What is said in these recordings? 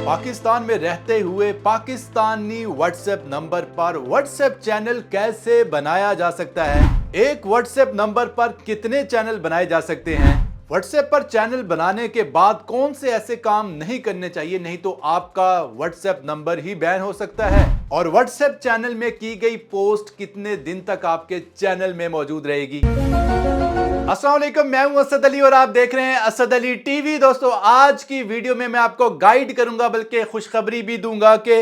पाकिस्तान में रहते हुए पाकिस्तानी व्हाट्सएप नंबर पर व्हाट्सएप चैनल कैसे बनाया जा सकता है? एक व्हाट्सएप नंबर पर कितने चैनल बनाए जा सकते हैं? व्हाट्सएप पर चैनल बनाने के बाद कौन से ऐसे काम नहीं करने चाहिए, नहीं तो आपका व्हाट्सएप नंबर ही बैन हो सकता है? और व्हाट्सएप चैनल में की गई पोस्ट कितने दिन तक आपके चैनल में मौजूद रहेगी? अस्सलाम वालेकुम, मैं हूं असद अली और आप देख रहे हैं असद अली टीवी। दोस्तों, आज की वीडियो में मैं आपको गाइड करूंगा, बल्कि खुशखबरी भी दूंगा कि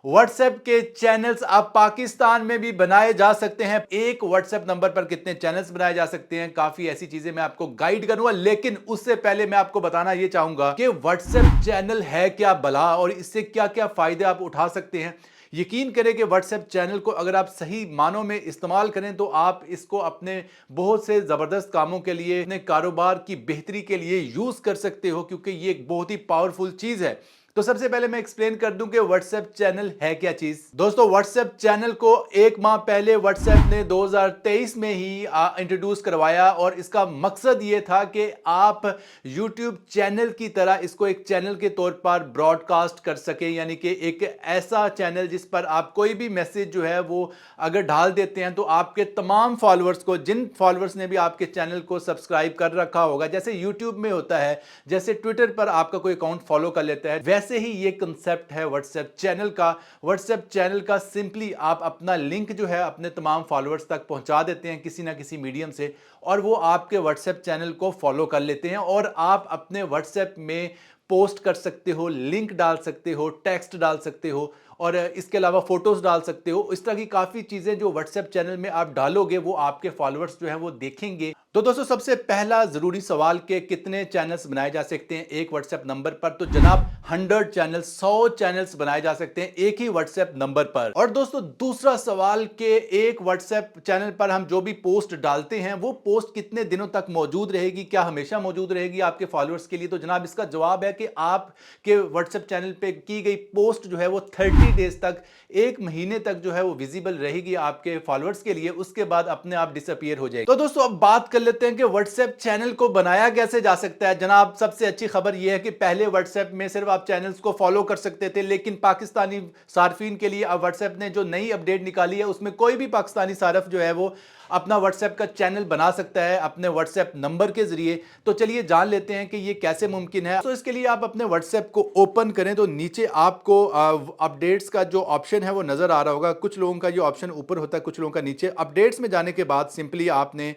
व्हाट्सएप के चैनल्स अब पाकिस्तान में भी बनाए जा सकते हैं। एक व्हाट्सएप नंबर पर कितने चैनल्स बनाए जा सकते हैं, काफी ऐसी चीजें मैं आपको गाइड करूंगा। लेकिन उससे पहले मैं आपको बताना यह चाहूंगा कि व्हाट्सएप चैनल है क्या भला और इससे क्या क्या फायदे आप उठा सकते हैं। यकीन करें कि व्हाट्सएप चैनल को अगर आप सही मानों में इस्तेमाल करें तो आप इसको अपने बहुत से ज़बरदस्त कामों के लिए, अपने कारोबार की बेहतरी के लिए यूज़ कर सकते हो, क्योंकि ये एक बहुत ही पावरफुल चीज़ है। तो सबसे पहले मैं एक्सप्लेन कर दूं कि व्हाट्सएप चैनल है क्या चीज। दोस्तों, व्हाट्सएप चैनल को एक माह पहले व्हाट्सएप ने 2023 में ही इंट्रोड्यूस करवाया और इसका मकसद ये था कि आप यूट्यूब चैनल की तरह इसको एक चैनल के तौर पर ब्रॉडकास्ट कर सकें, यानी कि एक ऐसा चैनल जिस पर आप कोई भी मैसेज जो है वो अगर डाल देते हैं तो आपके तमाम फॉलोअर्स को, जिन फॉलोअर्स ने भी आपके चैनल को सब्सक्राइब कर रखा होगा, जैसे यूट्यूब में होता है, जैसे ट्विटर पर आपका कोई अकाउंट फॉलो कर लेता है, वैसे ही ये कंसेप्ट है व्हाट्सएप चैनल का। व्हाट्सएप चैनल का सिंपली आप अपना लिंक जो है अपने तमाम फॉलोअर्स तक पहुंचा देते हैं किसी ना किसी मीडियम से, और वो आपके व्हाट्सएप चैनल को फॉलो कर लेते हैं और आप अपने व्हाट्सएप में पोस्ट कर सकते हो, लिंक डाल सकते हो, टेक्स्ट डाल सकते हो और इसके अलावा फोटोज डाल सकते हो। इस तरह की काफी चीजें जो व्हाट्सएप चैनल में आप डालोगे वो आपके फॉलोअर्स जो है वो देखेंगे। तो दोस्तों, सबसे पहला जरूरी सवाल के कितने चैनल्स बनाए जा सकते हैं एक व्हाट्सएप नंबर पर? तो जनाब 100 चैनल, 100 चैनल्स बनाए जा सकते हैं एक ही व्हाट्सएप नंबर पर। और दोस्तों, दूसरा सवाल के एक व्हाट्सएप चैनल पर हम जो भी पोस्ट डालते हैं वो पोस्ट कितने दिनों तक मौजूद रहेगी? क्या हमेशा मौजूद रहेगी आपके फॉलोअर्स के लिए? तो जनाब इसका जवाब है कि आपके व्हाट्सएप चैनल पे की गई पोस्ट जो है वो 30 डेज तक, एक महीने तक जो है वो विजिबल रहेगी आपके फॉलोअर्स के लिए, उसके बाद अपने आप डिसअपीयर हो जाएगी। तो दोस्तों, अब बात कर लेते हैं कि व्हाट्सएप चैनल को बनाया कैसे जा सकता है। जनाब, सबसे अच्छी खबर यह है कि पहले व्हाट्सएप में सिर्फ आप चैनल्स को फॉलो कर सकते थे, लेकिन पाकिस्तानी सार्फिन के लिए अब व्हाट्सएप ने जो नई अपडेट निकाली है उसमें कोई भी पाकिस्तानी सार्फ जो है वो अपना व्हाट्सएप का चैनल बना सकता है अपने व्हाट्सएप नंबर के जरिए। तो चलिए जान लेते हैं कि ये कैसे मुमकिन है। तो इसके लिए आप अपने व्हाट्सएप को ओपन करें तो नीचे आपको अपडेट्स का जो ऑप्शन है वो नजर आ रहा होगा। कुछ लोगों का ये ऑप्शन ऊपर होता है, कुछ लोगों का नीचे। अपडेट्स में जाने के बाद सिंपली आपने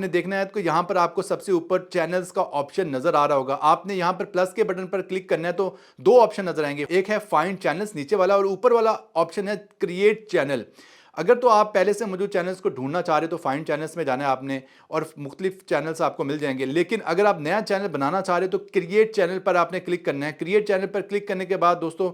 देखना है, तो यहाँ पर आपको सबसे ऊपर चैनल्स का ऑप्शन नजर आ रहा होगा। आपने यहाँ पर प्लस के बटन पर क्लिक करना है तो दो ऑप्शन नजर आएंगे, एक है फाइंड चैनल्स नीचे वाला और ऊपर वाला ऑप्शन है क्रिएट चैनल। अगर तो आप पहले से मौजूद चैनल्स को ढूंढना चाह रहे हो तो फाइंड चैनल्स में जाना है आपने और मुख्तलिफ चैनल्स आपको मिल जाएंगे। लेकिन अगर आप नया चैनल बनाना चाह रहे हो तो क्रिएट चैनल पर आपने क्लिक करना है। क्रिएट चैनल पर क्लिक करने के बाद दोस्तों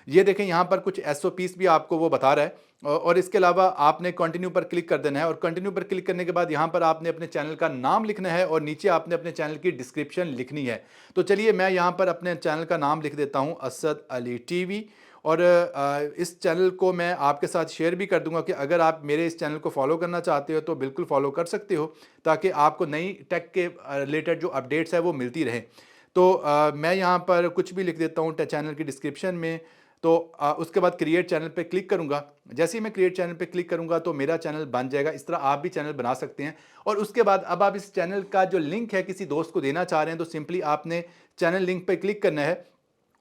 ये देखें, यहाँ पर कुछ SOPs भी आपको वो बता रहा है और इसके अलावा आपने कंटिन्यू पर क्लिक कर देना है। और कंटिन्यू पर क्लिक करने के बाद यहाँ पर आपने अपने चैनल का नाम लिखना है और नीचे आपने अपने चैनल की डिस्क्रिप्शन लिखनी है। तो चलिए मैं यहाँ पर अपने चैनल का नाम लिख देता हूँ, असद अली टीवी। और इस चैनल को मैं आपके साथ शेयर भी कर दूंगा कि अगर आप मेरे इस चैनल को फॉलो करना चाहते हो तो बिल्कुल फॉलो कर सकते हो, ताकि आपको नई टेक के रिलेटेड जो अपडेट्स है वो मिलती रहे। तो मैं यहाँ पर कुछ भी लिख देता हूँ चैनल की डिस्क्रिप्शन में। तो उसके बाद क्रिएट चैनल पे क्लिक करूँगा। जैसे ही मैं क्रिएट चैनल पे क्लिक करूँगा तो मेरा चैनल बन जाएगा। इस तरह आप भी चैनल बना सकते हैं। और उसके बाद अब आप इस चैनल का जो लिंक है किसी दोस्त को देना चाह रहे हैं तो सिंपली आपने चैनल लिंक पे क्लिक करना है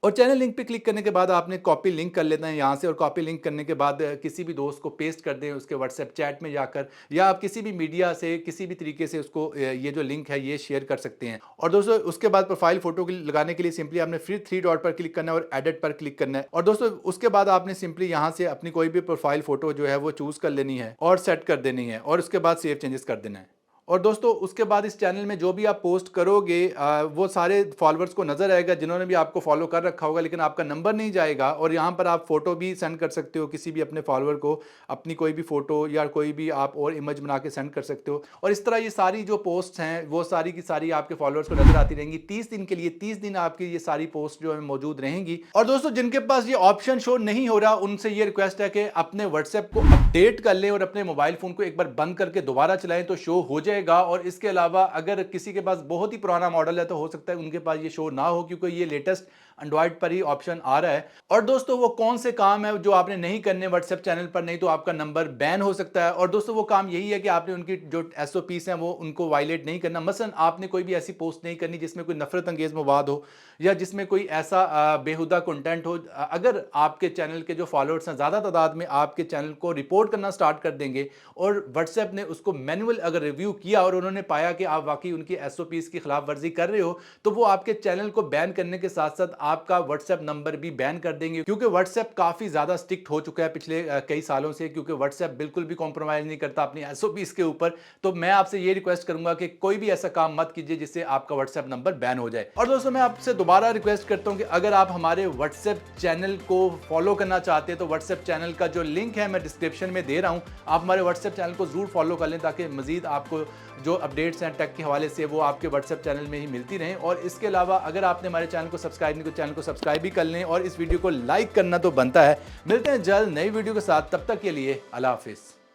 और चैनल लिंक पे क्लिक करने के बाद आपने कॉपी लिंक कर लेना है यहाँ से। और कॉपी लिंक करने के बाद किसी भी दोस्त को पेस्ट कर दें उसके व्हाट्सएप चैट में जाकर, या आप किसी भी मीडिया से किसी भी तरीके से उसको ये जो लिंक है ये शेयर कर सकते हैं। और दोस्तों, उसके बाद प्रोफाइल फोटो लगाने के लिए सिंपली आपने फिर 3 डॉट पर क्लिक करना है और एडिट पर क्लिक करना है। और दोस्तों, उसके बाद आपने सिंपली यहाँ से अपनी कोई भी प्रोफाइल फोटो जो है वो चूज कर लेनी है और सेट कर देनी है और उसके बाद सेव चेंजेस कर देना है। और दोस्तों, उसके बाद इस चैनल में जो भी आप पोस्ट करोगे वो सारे फॉलोअर्स को नजर आएगा जिन्होंने भी आपको फॉलो कर रखा होगा, लेकिन आपका नंबर नहीं जाएगा। और यहाँ पर आप फोटो भी सेंड कर सकते हो किसी भी अपने फॉलोअर को, अपनी कोई भी फोटो या कोई भी आप और इमेज बना के सेंड कर सकते हो। और इस तरह ये सारी जो पोस्ट हैं वो सारी की सारी आपके फॉलोअर्स को नजर आती रहेंगी 30 दिन के लिए। 30 दिन आपकी ये सारी पोस्ट जो है मौजूद रहेंगी। और दोस्तों, जिनके पास ये ऑप्शन शो नहीं हो रहा उनसे ये रिक्वेस्ट है कि अपने व्हाट्सएप को अपडेट कर लें और अपने मोबाइल फोन को एक बार बंद करके दोबारा चलाएं तो शो हो जाएगा। और इसके अलावा अगर किसी के पास बहुत ही पुराना मॉडल है तो हो सकता है उनके पास ये शो ना हो, क्योंकि ये लेटेस्ट एंड्रॉइड पर ही ऑप्शन आ रहा है। और दोस्तों वो कौन से काम है जो आपने नहीं करने व्हाट्सएप चैनल पर, नहीं तो आपका नंबर बैन हो सकता है। और दोस्तों वो काम यही है कि आपने उनकी जो एसओपीस हैं वो उनको वायलेट नहीं करना। मसलन आपने कोई भी ऐसी पोस्ट नहीं करनी जिसमें कोई नफरत अंगेज मवाद हो या जिसमें कोई ऐसा बेहुदा कंटेंट हो। अगर आपके चैनल के जो फॉलोअर्स हैं ज़्यादा तादाद में आपके चैनल को रिपोर्ट करना स्टार्ट कर देंगे और व्हाट्सएप ने उसको मैनुअल अगर रिव्यू किया और उन्होंने पाया कि आप वाकई उनकी एसओपीस की खिलाफ वर्जी कर रहे हो, तो वो आपके चैनल को बैन करने के साथ साथ आपका व्हाट्सएप नंबर भी बैन कर देंगे। क्योंकि व्हाट्सएप काफ़ी ज़्यादा स्ट्रिक्ट हो चुका है पिछले कई सालों से, क्योंकि व्हाट्सएप बिल्कुल भी कॉम्प्रोमाइज़ नहीं करता अपनी एसओपीस के ऊपर। तो मैं आपसे ये रिक्वेस्ट करूंगा कि कोई भी ऐसा काम मत कीजिए जिससे आपका व्हाट्सएप नंबर बैन हो जाए। और दोस्तों मैं आपसे दोबारा रिक्वेस्ट करता हूं कि अगर आप हमारे व्हाट्सएप चैनल को फॉलो करना चाहते हैं तो व्हाट्सएप चैनल का जो लिंक है मैं डिस्क्रिप्शन में दे रहा हूं, आप हमारे व्हाट्सएप चैनल को जरूर फॉलो कर लें ताकि मजीद आपको जो अपडेट्स हैं टेक के हवाले से वो आपके व्हाट्सएप चैनल में ही मिलती रहें। और इसके अलावा अगर आपने हमारे चैनल को सब्सक्राइब नहीं, तो चैनल को सब्सक्राइब भी कर लें और इस वीडियो को लाइक करना तो बनता है। मिलते हैं जल्द नई वीडियो के साथ, तब तक के लिए अल्लाह हाफिज़।